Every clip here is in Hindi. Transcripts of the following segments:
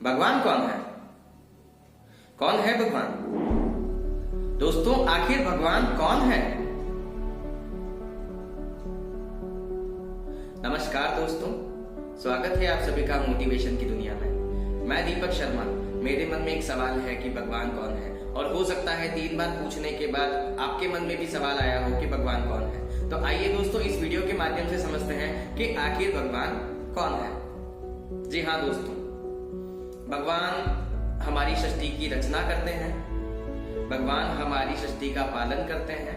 भगवान कौन है? कौन है भगवान? दोस्तों आखिर भगवान कौन है? नमस्कार दोस्तों, स्वागत है आप सभी का मोटिवेशन की दुनिया में। मैं दीपक शर्मा। मेरे मन में एक सवाल है कि भगवान कौन है, और हो सकता है 3 बार पूछने के बाद आपके मन में भी सवाल आया हो कि भगवान कौन है। तो आइए दोस्तों इस वीडियो के माध्यम से समझते हैं कि आखिर भगवान कौन है। जी हाँ दोस्तों, भगवान हमारी सृष्टि की रचना करते हैं, भगवान हमारी सृष्टि का पालन करते हैं,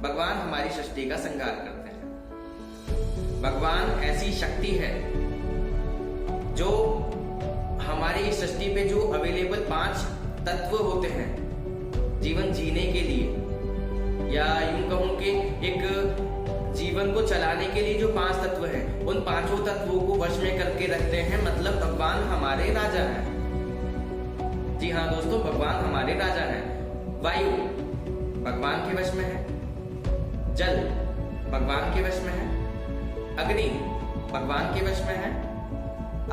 भगवान हमारी सृष्टि का श्रृंगार करते हैं। भगवान ऐसी शक्ति है जो हमारी सृष्टि पे जो अवेलेबल 5 तत्व होते हैं जीवन जीने के लिए, या यूं कहूं कि एक जीवन को चलाने के लिए जो 5 तत्व हैं, उन 5 तत्वों को वश में करके रखते हैं। मतलब भगवान हमारे राजा हैं। जी हाँ दोस्तों, भगवान हमारे राजा हैं। वायु भगवान के वश में है, जल भगवान के वश में है, अग्नि भगवान के वश में है,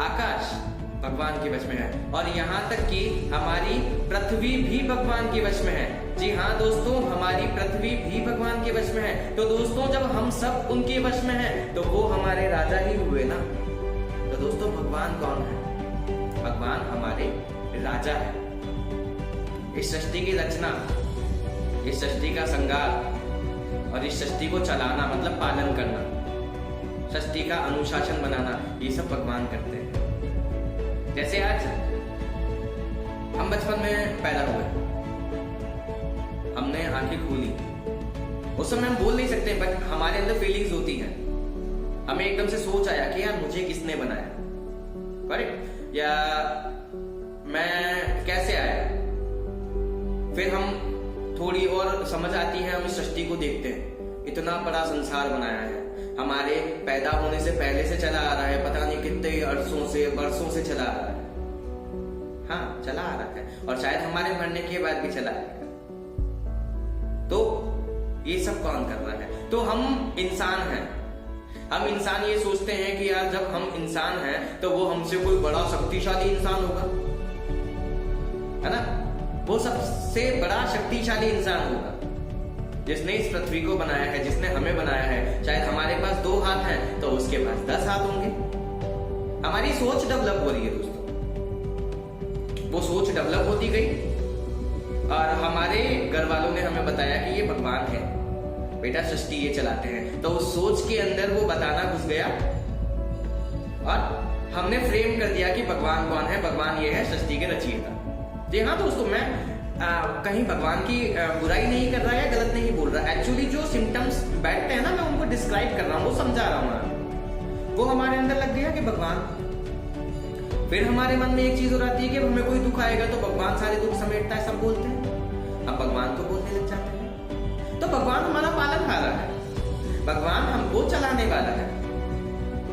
आकाश भगवान के वश में है, और यहाँ तक कि हमारी पृथ्वी भी भगवान के वश में है। जी हाँ दोस्तों, हमारी पृथ्वी भी भगवान के वश में है। तो दोस्तों जब हम सब उनके वश में हैं, तो वो हमारे राजा ही हुए ना। तो दोस्तों भगवान कौन है? भगवान हमारे राजा है। इस सृष्टि की रचना, इस सृष्टि का श्रृंगार और इस सृष्टि को चलाना मतलब पालन करना, सृष्टि का अनुशासन बनाना, ये सब भगवान करते हैं। जैसे आज हम बचपन में पैदा हुए, हमने आंखें खोली, उस समय हम बोल नहीं सकते, बट हमारे अंदर फीलिंग्स होती हैं। हमें एकदम से सोच आया कि यार मुझे किसने बनाया, करेक्ट, या मैं कैसे आया। फिर हम थोड़ी और समझ आती है, हम इस सृष्टि को देखते हैं, इतना बड़ा संसार बनाया है, हमारे पैदा होने से पहले से चला आ रहा है, पता नहीं कितने अरसों से बरसों से चला आ रहा है। हाँ, चला आ रहा है, और शायद हमारे मरने के बाद भी चला आएगा। तो ये सब कौन कर रहा है? तो हम इंसान हैं। हम इंसान ये सोचते हैं कि यार जब हम इंसान हैं तो वो हमसे कोई बड़ा शक्तिशाली इंसान होगा, है ना। वो सबसे बड़ा शक्तिशाली इंसान होगा जिसने इस पृथ्वी को बनाया है, जिसने हमें बनाया है। शायद हमारे पास 2 हाथ हैं तो उसके पास 10 हाथ होंगे। हमारी सोच डेवलप हो रही है दोस्तों, वो सोच डेवलप होती गई, और हमारे घर वालों ने हमें बताया कि ये भगवान है, बेटा सृष्टि ये चलाते हैं। तो उस सोच के अंदर वो बताना घुस गया, और हमने फ्रेम कर दिया कि भगवान कौन है, भगवान ये है सृष्टि के रचयिता। जी हाँ दोस्तों, मैं कहीं भगवान की बुराई नहीं कर रहा है, गलत नहीं बोल रहा। एक्चुअली जो सिम्टम्स बैठते हैं ना, मैं उनको डिस्क्राइब कर रहा हूँ, वो समझा रहा हूँ। वो हमारे अंदर लग गया कि भगवान। फिर हमारे मन में एक चीज हो जाती है कि हमें कोई दुख आएगा तो भगवान सारे दुख समेटता है, सब बोलते हैं। हम भगवान को बोलने लग जाते हैं। तो भगवान हमारा पालनहारा है, भगवान हमको चलाने वाला है।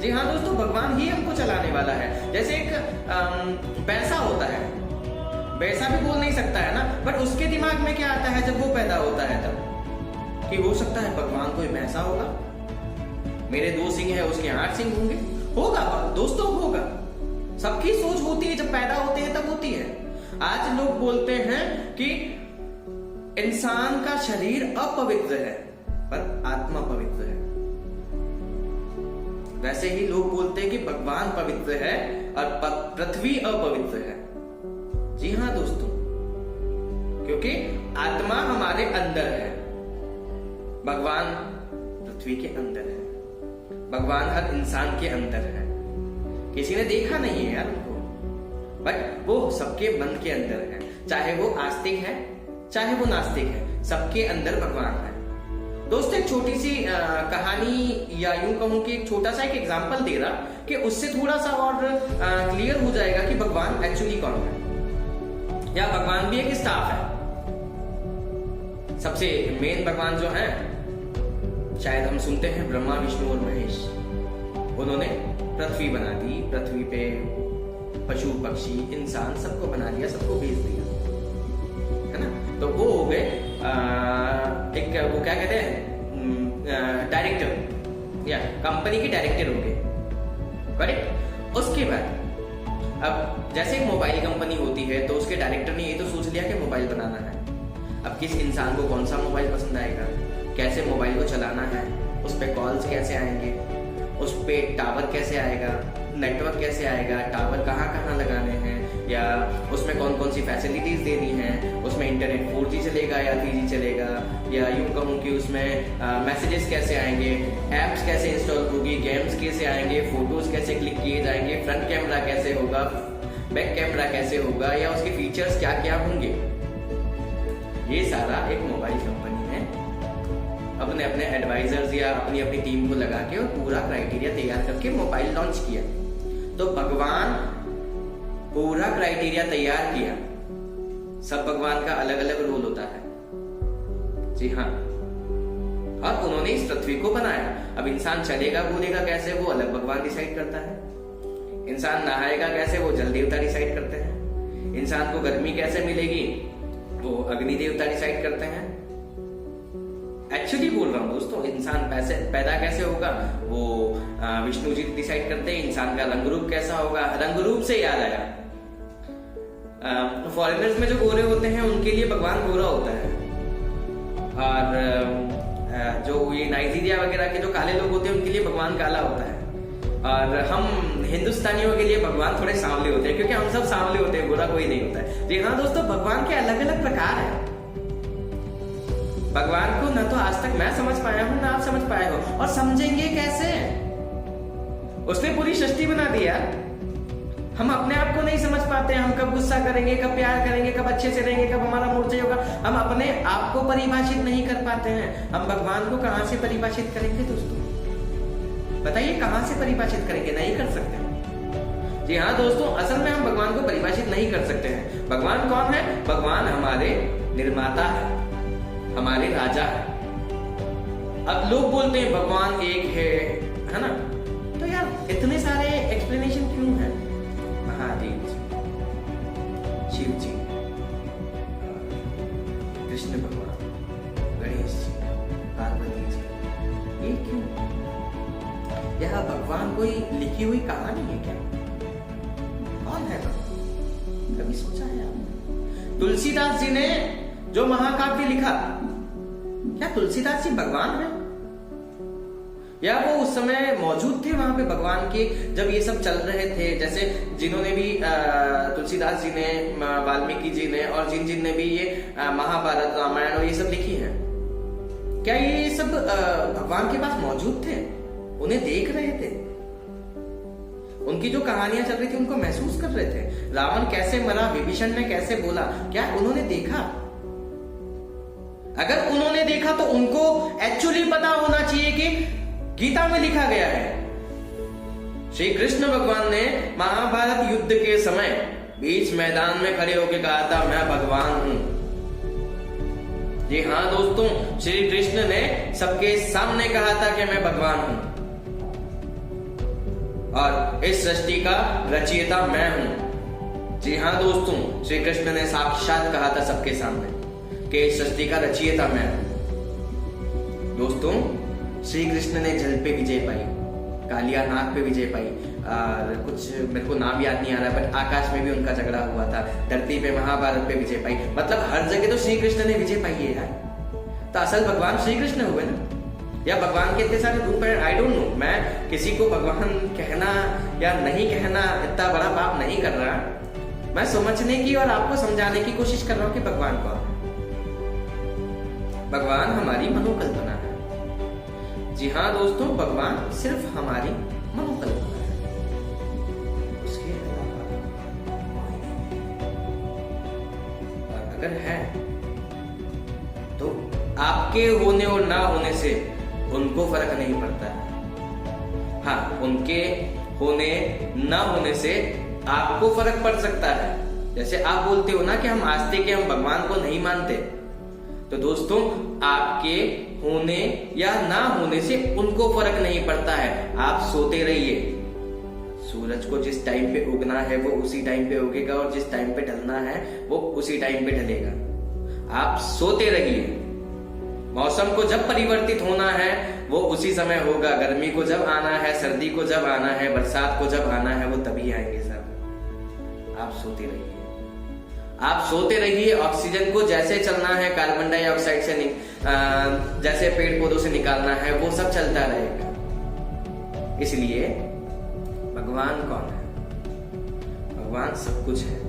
जी हाँ दोस्तों, भगवान ही हमको चलाने वाला है। जैसे एक पैसा होता है, वैसा भी बोल नहीं सकता है ना, बट उसके दिमाग में क्या आता है जब वो पैदा होता है तब, कि हो सकता है भगवान कोई भैंसा होगा, मेरे 2 सिंह है उसके 8 सिंह होंगे। होगा दोस्तों, होगा। सबकी सोच होती है, जब पैदा होते हैं तब होती है। आज लोग बोलते हैं कि इंसान का शरीर अपवित्र है पर आत्मा पवित्र है। वैसे ही लोग बोलते हैं कि भगवान पवित्र है और पृथ्वी अपवित्र है। जी हाँ दोस्तों, क्योंकि आत्मा हमारे अंदर है, भगवान पृथ्वी के अंदर है, भगवान हर इंसान के अंदर है। किसी ने देखा नहीं है यार उनको, बट वो सबके मन के अंदर है। चाहे वो आस्तिक है चाहे वो नास्तिक है, सबके अंदर भगवान है। दोस्तों एक छोटी सी कहानी, या यूं कहूं कि एक छोटा सा एक एग्जांपल दे रहा कि उससे थोड़ा सा और क्लियर हो जाएगा कि भगवान एक्चुअली कौन है, या भगवान भी एक स्टाफ है। सबसे मेन भगवान जो है, शायद हम सुनते हैं ब्रह्मा विष्णु और महेश, उन्होंने पृथ्वी बना दी। पृथ्वी पे पशु पक्षी इंसान सबको बना दिया, सबको भेज दिया, है ना। तो वो हो गए एक, वो क्या कहते हैं, डायरेक्टर, या कंपनी के डायरेक्टर हो गए, करेक्ट। उसके बाद अब जैसे एक मोबाइल कंपनी होती है तो उसके डायरेक्टर ने ये तो सोच लिया कि मोबाइल बनाना है। अब किस इंसान को कौन सा मोबाइल पसंद आएगा, कैसे मोबाइल को चलाना है, उस पर कॉल्स कैसे आएंगे, उस पर टावर कैसे आएगा, नेटवर्क कैसे आएगा, टावर कहाँ कहाँ लगाने हैं, या उसमें कौन कौन सी फैसिलिटीज देनी है, उसमें इंटरनेट 4G चलेगा या 3G चलेगा, या यूं कहूँ कि उसमें मैसेजेस कैसे आएंगे, एप्स कैसे इंस्टॉल होगी, गेम्स कैसे आएंगे, फोटोज कैसे क्लिक किए जाएंगे, फ्रंट कैमरा कैसे होगा, बैक कैमरा कैसे होगा, या उसके फीचर्स क्या क्या होंगे। ये सारा एक मोबाइल कंपनी ने अपने अपने एडवाइजर्स या अपनी अपनी टीम को लगा के और पूरा क्राइटेरिया तैयार करके मोबाइल लॉन्च किया। तो भगवान पूरा क्राइटेरिया तैयार किया। सब भगवान का अलग अलग रोल होता है, जी हाँ, और उन्होंने इस पृथ्वी को बनाया। अब इंसान चलेगा बोलेगा कैसे, वो अलग भगवान डिसाइड करता है। इंसान नहाएगा कैसे, वो जल देवता डिसाइड करते हैं। इंसान को गर्मी कैसे मिलेगी, वो अग्नि देवता डिसाइड करते हैं। एक्चुअली बोल रहा हूँ दोस्तों, इंसान पैदा कैसे होगा वो विष्णु जी डिसाइड करते हैं। इंसान का रंग रूप कैसा होगा, रंग रूप से याद आया, फॉरेनर्स में जो गोरे होते हैं उनके लिए भगवान गोरा होता है, और जो ये नाइजीरिया वगैरह के जो काले लोग होते हैं उनके लिए भगवान काला होता है, और हम हिंदुस्तानियों के लिए भगवान थोड़े सांवले होते हैं, क्योंकि हम सब सांवले होते हैं, गोरा कोई नहीं होता है। जी हाँ दोस्तों, भगवान के अलग अलग प्रकार है। भगवान को न तो आज तक मैं समझ पाया हूं, ना आप समझ पाए हो, और समझेंगे कैसे? उसने पूरी सृष्टि बना दिया। हम अपने आप को नहीं समझ पाते हैं। हम कब गुस्सा करेंगे, कब प्यार करेंगे, कब अच्छे से रहेंगे, कब हमारा मूड चाहिए होगा, हम अपने आप को परिभाषित नहीं कर पाते हैं। हम भगवान को कहां से परिभाषित करेंगे दोस्तों? बताइए, कहां से परिभाषित करेंगे? नहीं कर सकते। जी हाँ दोस्तों, असल में हम भगवान को परिभाषित नहीं कर सकते हैं। भगवान कौन है? भगवान हमारे निर्माता है, हमारे राजा है। अब लोग बोलते हैं भगवान एक है ना? तो यार इतने सारे एक्सप्लेनेशन क्यों है? महादेव जी, शिव जी, कृष्ण भगवान, गणेश जी, पार्वती जी, ये क्यों? यह भगवान कोई लिखी हुई कहानी है क्या? कौन है भगवान? कभी सोचा है आपने? तुलसीदास जी ने जो महाकाव्य लिखा, क्या तुलसीदास जी भगवान है? या वो उस समय मौजूद थे वहां पे भगवान के, जब ये सब चल रहे थे? जैसे जिन्होंने भी तुलसीदास जी ने, वाल्मीकि जी ने, और जिन ने भी ये महाभारत, रामायण और ये सब लिखी है, क्या ये सब भगवान के पास मौजूद थे? उन्हें देख रहे थे? उनकी जो कहानियां चल रही थी उनको महसूस कर रहे थे? रावण कैसे मरा, विभीषण ने कैसे बोला, क्या उन्होंने देखा? अगर उन्होंने देखा तो उनको एक्चुअली पता होना चाहिए कि गीता में लिखा गया है। श्री कृष्ण भगवान ने महाभारत युद्ध के समय बीच मैदान में खड़े होकर कहा था, मैं भगवान हूं। जी हाँ दोस्तों, श्री कृष्ण ने सबके सामने कहा था कि मैं भगवान हूं, और इस सृष्टि का रचयिता मैं हूं। जी हाँ दोस्तों, श्री कृष्ण ने साक्षात कहा था सबके सामने कि इस सृष्टि का रचयिता मैं हूं। दोस्तों, श्री कृष्ण ने जल पे विजय पाई, कालिया नाग पे विजय पाई, और कुछ मेरे को नाम याद नहीं आ रहा, बट आकाश में भी उनका झगड़ा हुआ था, धरती पे महाभारत पे विजय पाई। मतलब हर जगह तो श्री कृष्ण ने विजय पाई है यार। तो असल भगवान श्री कृष्ण हुए ना? या भगवान के इतने सारे रूप है? I don't know. मैं किसी को भगवान कहना या नहीं कहना इतना बड़ा पाप नहीं कर रहा। मैं समझने की और आपको समझाने की कोशिश कर रहा हूं कि भगवान कौन है। भगवान हमारी मनोकल्पना है। जी हाँ दोस्तों, भगवान सिर्फ हमारी मनोकल्पना है, उसके अलावा अगर है तो आपके होने और ना होने से उनको फर्क नहीं पड़ता है। हाँ, उनके होने ना होने से आपको फर्क पड़ सकता है। जैसे आप बोलते हो ना कि हम आस्ते के, हम भगवान को नहीं मानते, तो दोस्तों आपके होने या ना होने से उनको फर्क नहीं पड़ता है। आप सोते रहिए, सूरज को जिस टाइम पे उगना है वो उसी टाइम पे उगेगा, और जिस टाइम पे ढलना है वो उसी टाइम पे ढलेगा। आप सोते रहिए। मौसम को जब परिवर्तित होना है वो उसी समय होगा। गर्मी को जब आना है, सर्दी को जब आना है, बरसात को जब आना है, वो तभी आएंगे सब। आप सोते रहिए। आप सोते रहिए, ऑक्सीजन को जैसे चलना है, कार्बन डाइऑक्साइड से जैसे पेड़ पौधों से निकालना है, वो सब चलता रहेगा। इसलिए भगवान कौन है? भगवान सब कुछ है।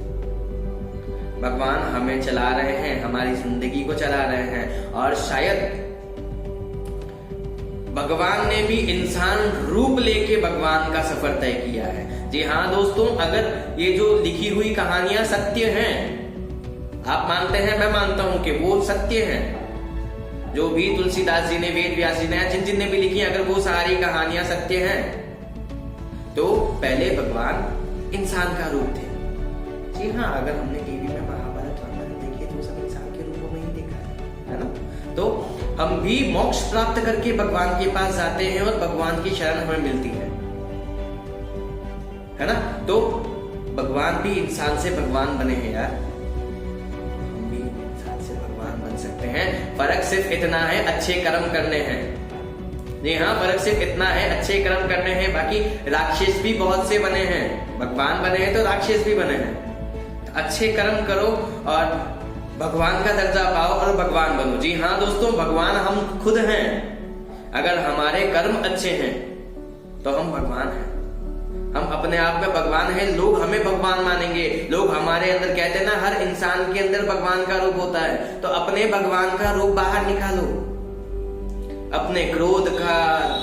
भगवान हमें चला रहे हैं, हमारी जिंदगी को चला रहे हैं, और शायद भगवान ने भी इंसान रूप लेके भगवान का सफर तय किया है। जी हाँ दोस्तों, अगर ये जो लिखी हुई कहानियां सत्य हैं, आप मानते हैं, मैं मानता हूं कि वो सत्य हैं, जो भी तुलसीदास जी ने, वेद व्यास जी ने, जिन ने भी लिखी, अगर वो सारी कहानियां सत्य हैं, तो पहले भगवान इंसान का रूप थे। जी हाँ, अगर हमने टीवी में महाभारत रामायण देखी तो सब इंसान के रूपों में ही देखा है ना। तो हम भी मोक्ष प्राप्त करके भगवान के पास जाते हैं और भगवान की शरण हमें मिलती है ना। तो भगवान भी इंसान से भगवान बने हैं यार, हम भी इंसान से भगवान बन सकते हैं। फर्क सिर्फ इतना है, अच्छे कर्म करने हैं। जी हाँ, फर्क सिर्फ इतना है, अच्छे कर्म करने हैं। बाकी राक्षस भी बहुत से बने हैं, भगवान बने हैं तो राक्षस भी बने हैं। तो अच्छे कर्म करो और भगवान का दर्जा पाओ और भगवान बनो। जी हाँ दोस्तों, भगवान हम खुद हैं। अगर हमारे कर्म अच्छे हैं तो हम भगवान हैं। हम अपने आप में भगवान हैं, लोग हमें भगवान मानेंगे। लोग हमारे अंदर, कहते हैं ना, हर इंसान के अंदर भगवान का रूप होता है। तो अपने भगवान का रूप बाहर निकालो, अपने क्रोध का,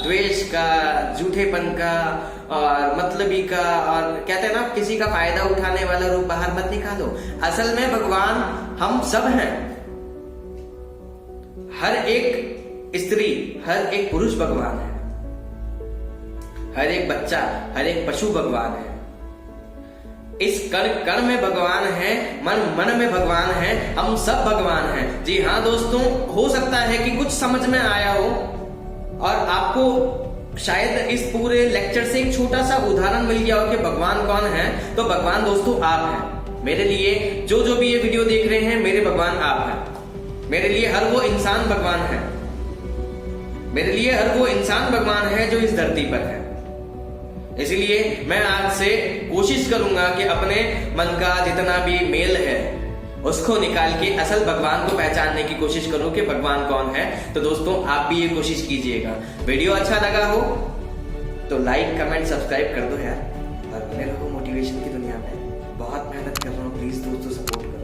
द्वेष का, झूठेपन का और मतलबी का, और कहते हैं ना, किसी का फायदा उठाने वाला रूप बाहर मत निकालो। असल में भगवान हम सब हैं। हर एक स्त्री, हर एक पुरुष भगवान है, हर एक बच्चा, हर एक पशु भगवान है। इस कण कण में भगवान है, मन मन में भगवान है, हम सब भगवान हैं। जी हाँ दोस्तों, हो सकता है कि कुछ समझ में आया हो और आपको शायद इस पूरे लेक्चर से एक छोटा सा उदाहरण मिल गया हो कि भगवान कौन है। तो भगवान दोस्तों आप हैं। मेरे लिए जो भी ये वीडियो देख रहे हैं, मेरे भगवान आप हैं। मेरे लिए हर वो इंसान भगवान है। मेरे लिए हर वो इंसान भगवान है जो इस धरती पर है। इसलिए मैं आज से कोशिश करूंगा कि अपने मन का जितना भी मेल है उसको निकाल के असल भगवान को पहचानने की कोशिश करूं कि भगवान कौन है। तो दोस्तों, आप भी ये कोशिश कीजिएगा। वीडियो अच्छा लगा हो तो लाइक, कमेंट, सब्सक्राइब कर दो यार, और बने रहो मोटिवेशन की दुनिया में। बहुत मेहनत कर रहा हूँ, प्लीज दोस्तों सपोर्ट